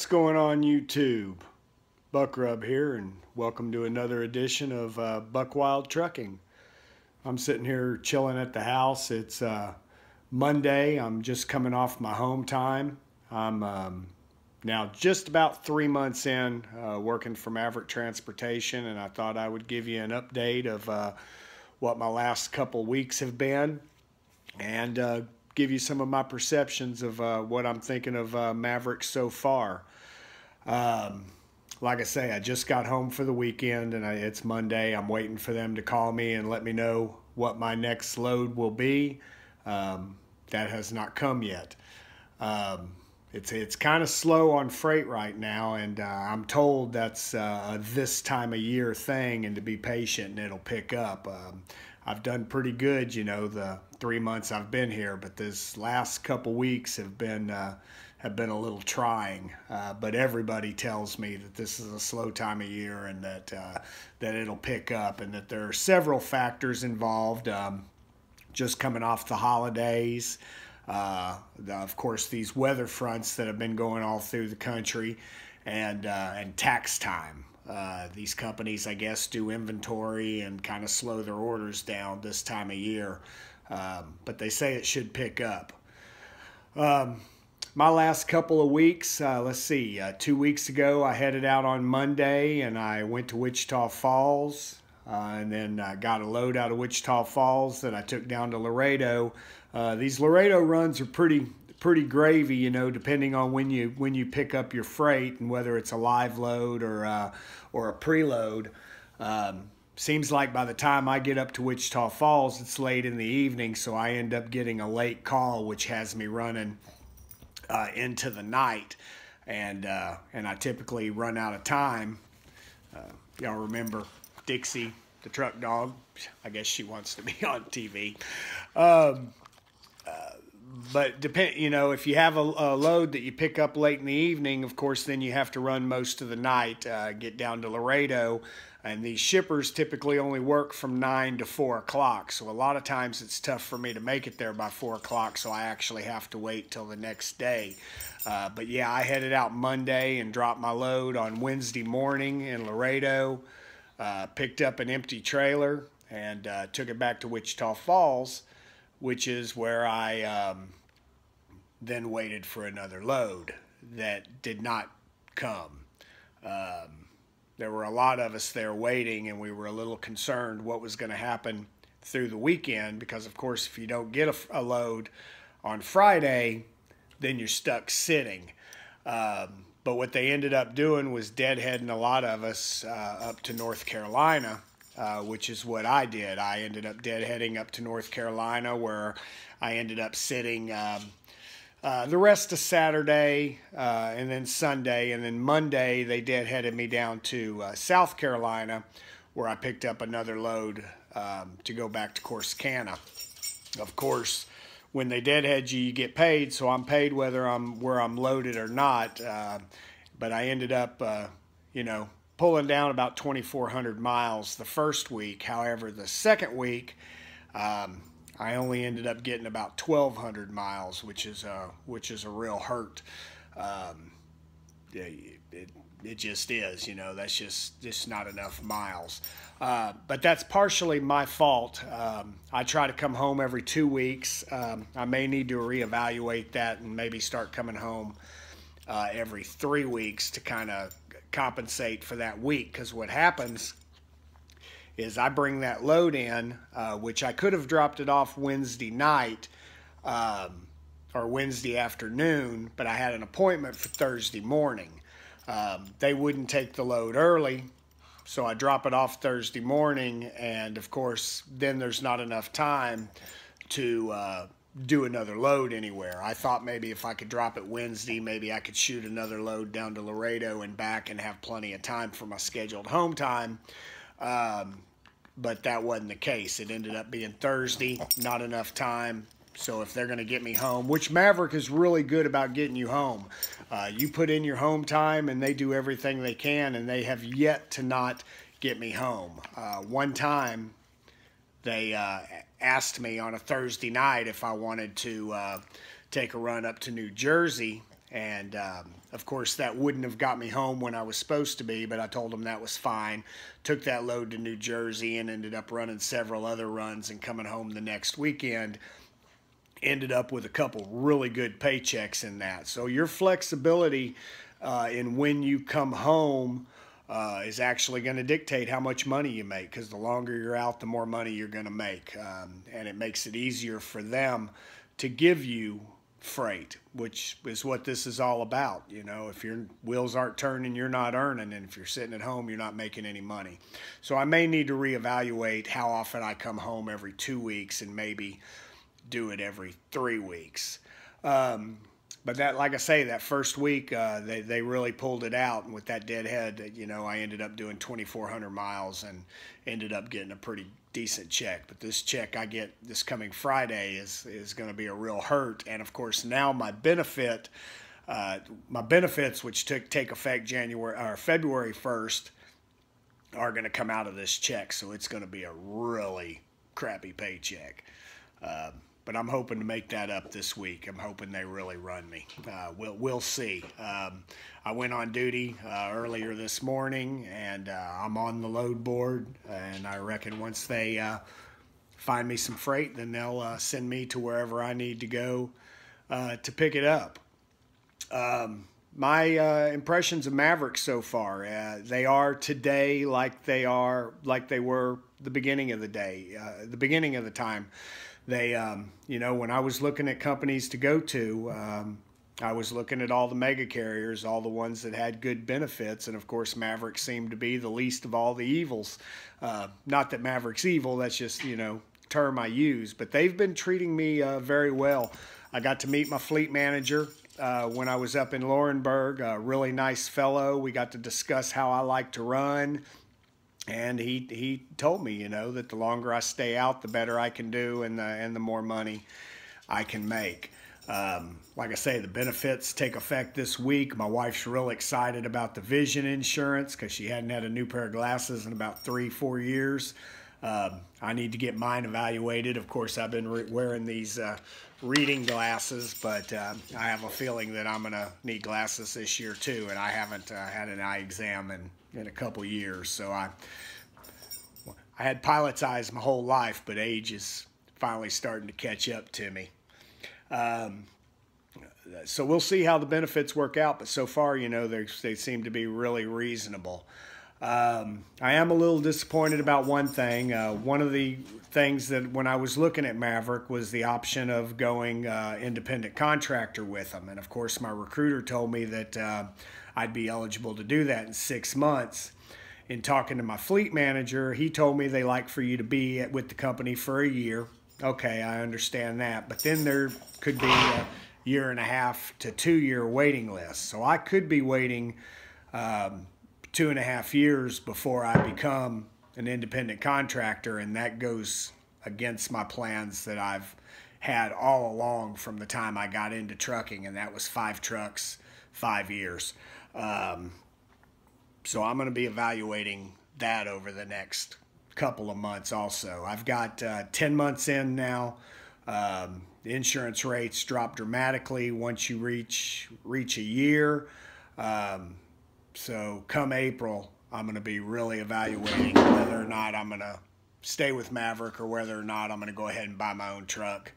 What's going on YouTube? Buck Rub here, and welcome to another edition of Buck Wild Trucking. I'm sitting here chilling at the house. It's Monday. I'm just coming off my home time. I'm now just about 3 months in working for Maverick Transportation, and I thought I would give you an update of what my last couple weeks have been, and give you some of my perceptions of what I'm thinking of Maverick so far. Like I say, I just got home for the weekend, and it's Monday. I'm waiting for them to call me and let me know what my next load will be. That has not come yet. It's kind of slow on freight right now, and I'm told that's a this time of year thing, and to be patient and it'll pick up. I've done pretty good, you know, the 3 months I've been here, but this last couple weeks have been a little trying. But everybody tells me that this is a slow time of year, and that it'll pick up, and that there are several factors involved. Just coming off the holidays, of course, these weather fronts that have been going all through the country, and tax time. These companies, I guess, do inventory and kind of slow their orders down this time of year, but they say it should pick up. My last couple of weeks, let's see, 2 weeks ago I headed out on Monday, and I went to Wichita Falls, and then I got a load out of Wichita Falls that I took down to Laredo. These Laredo runs are pretty gravy, you know, depending on when you pick up your freight and whether it's a live load or a preload. Seems like by the time I get up to Wichita Falls, it's late in the evening, so I end up getting a late call, which has me running into the night, and I typically run out of time. Y'all remember Dixie, the truck dog? I guess she wants to be on TV. But you know, if you have a load that you pick up late in the evening, of course, then you have to run most of the night, get down to Laredo, and these shippers typically only work from 9 to 4 o'clock. So a lot of times it's tough for me to make it there by 4 o'clock, so I actually have to wait till the next day. But yeah, I headed out Monday and dropped my load on Wednesday morning in Laredo, picked up an empty trailer, and took it back to Wichita Falls, which is where I then waited for another load that did not come. There were a lot of us there waiting, and we were a little concerned what was going to happen through the weekend, because of course if you don't get a load on Friday, then you're stuck sitting. But what they ended up doing was deadheading a lot of us up to North Carolina, which is what I did. I ended up deadheading up to North Carolina, where I ended up sitting the rest of Saturday, and then Sunday, and then Monday they deadheaded me down to South Carolina, where I picked up another load to go back to Corsicana. Of course, when they deadhead you, you get paid, so I'm paid whether where I'm loaded or not. But I ended up, you know, pulling down about 2,400 miles the first week. However, the second week, I only ended up getting about 1,200 miles, which is a real hurt. It just is, you know, that's just not enough miles. But that's partially my fault. I try to come home every 2 weeks. I may need to reevaluate that and maybe start coming home every 3 weeks to kind of compensate for that week, because what happens is I bring that load in, which I could have dropped it off Wednesday night or Wednesday afternoon, but I had an appointment for Thursday morning. They wouldn't take the load early, so I drop it off Thursday morning, and of course then there's not enough time to do another load anywhere. I thought maybe if I could drop it Wednesday, maybe I could shoot another load down to Laredo and back and have plenty of time for my scheduled home time. But that wasn't the case. It ended up being Thursday, not enough time. So if they're going to get me home, which Maverick is really good about getting you home. You put in your home time and they do everything they can, and they have yet to not get me home. One time they asked me on a Thursday night if I wanted to take a run up to New Jersey, And of course, that wouldn't have got me home when I was supposed to be, but I told them that was fine. Took that load to New Jersey and ended up running several other runs and coming home the next weekend. Ended up with a couple really good paychecks in that. So your flexibility in when you come home is actually going to dictate how much money you make, because the longer you're out, the more money you're going to make. And it makes it easier for them to give you freight, which is what this is all about. You know, if your wheels aren't turning, you're not earning, and if you're sitting at home, you're not making any money. So I may need to reevaluate how often I come home every 2 weeks, and maybe do it every 3 weeks. But that, like I say, that first week, they really pulled it out. And with that deadhead, you know, I ended up doing 2,400 miles and ended up getting a pretty decent check. But this check I get this coming Friday is going to be a real hurt. And of course, now my benefits, which take effect February 1st, are going to come out of this check. So it's going to be a really crappy paycheck. But I'm hoping to make that up this week. I'm hoping they really run me. We'll see. I went on duty earlier this morning, and I'm on the load board. And I reckon once they find me some freight, then they'll send me to wherever I need to go to pick it up. My impressions of Maverick so far, they are today like they were the beginning of the day, the beginning of the time. They, you know, when I was looking at companies to go to, I was looking at all the mega carriers, all the ones that had good benefits, and of course Maverick seemed to be the least of all the evils. Not that Maverick's evil, that's just, you know, term I use, but they've been treating me very well. I got to meet my fleet manager when I was up in Laurinburg, a really nice fellow. We got to discuss how I like to run. And he told me, you know, that the longer I stay out, the better I can do, and the more money I can make. Like I say, the benefits take effect this week. My wife's real excited about the vision insurance because she hadn't had a new pair of glasses in about 3-4 years. I need to get mine evaluated. Of course, I've been wearing these reading glasses, but I have a feeling that I'm going to need glasses this year too, and I haven't had an eye exam in a couple years. So I had pilot's eyes my whole life, but age is finally starting to catch up to me. So we'll see how the benefits work out, but so far, you know, they seem to be really reasonable. I am a little disappointed about one thing. One of the things that when I was looking at Maverick was the option of going independent contractor with them. And of course, my recruiter told me that I'd be eligible to do that in 6 months. In talking to my fleet manager, he told me they like for you to be with the company for a year. Okay, I understand that. But then there could be a 1.5 to 2 year waiting list. So I could be waiting 2.5 years before I become an independent contractor, and that goes against my plans that I've had all along from the time I got into trucking, and that was 5 trucks, 5 years. So I'm going to be evaluating that over the next couple of months also. I've got 10 months in now. The insurance rates drop dramatically once you reach a year. So come April, I'm going to be really evaluating whether or not I'm going to stay with Maverick or whether or not I'm going to go ahead and buy my own truck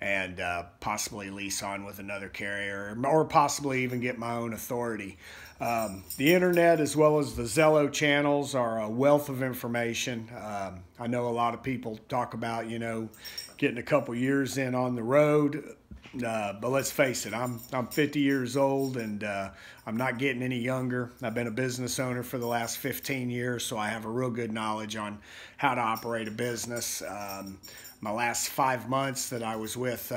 and possibly lease on with another carrier, or possibly even get my own authority. The internet as well as the Zello channels are a wealth of information. I know a lot of people talk about, you know, getting a couple years in on the road. But let's face it, I'm 50 years old, and I'm not getting any younger. I've been a business owner for the last 15 years, so I have a real good knowledge on how to operate a business. My last 5 months that I was with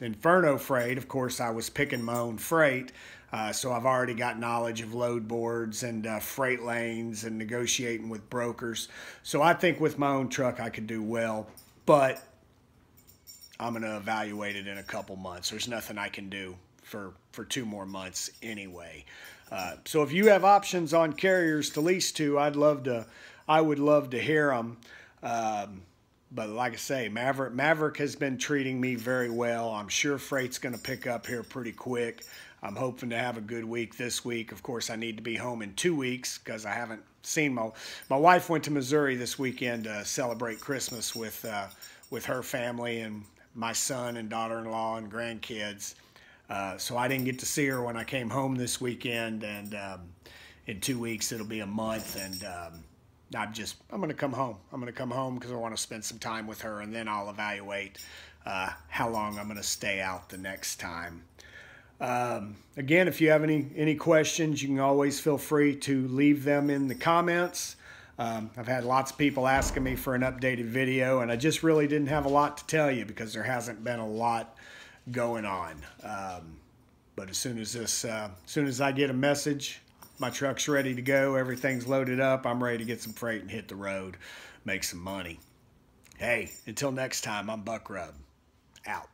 Inferno Freight, of course, I was picking my own freight, so I've already got knowledge of load boards and freight lanes and negotiating with brokers. So I think with my own truck I could do well, but I'm going to evaluate it in a couple months. There's nothing I can do for 2 more months anyway. So if you have options on carriers to lease to, I would love to hear them. But like I say, Maverick has been treating me very well. I'm sure freight's going to pick up here pretty quick. I'm hoping to have a good week this week. Of course, I need to be home in 2 weeks because I haven't seen my wife went to Missouri this weekend to celebrate Christmas with her family and my son and daughter-in-law and grandkids. So I didn't get to see her when I came home this weekend, and in 2 weeks it'll be a month, and I'm going to come home. I'm going to come home because I want to spend some time with her, and then I'll evaluate how long I'm going to stay out the next time. Again, if you have any questions, you can always feel free to leave them in the comments. I've had lots of people asking me for an updated video, and I just really didn't have a lot to tell you because there hasn't been a lot going on. But as soon as I get a message, my truck's ready to go, everything's loaded up, I'm ready to get some freight and hit the road, make some money. Hey, until next time, I'm Buck Rub. Out.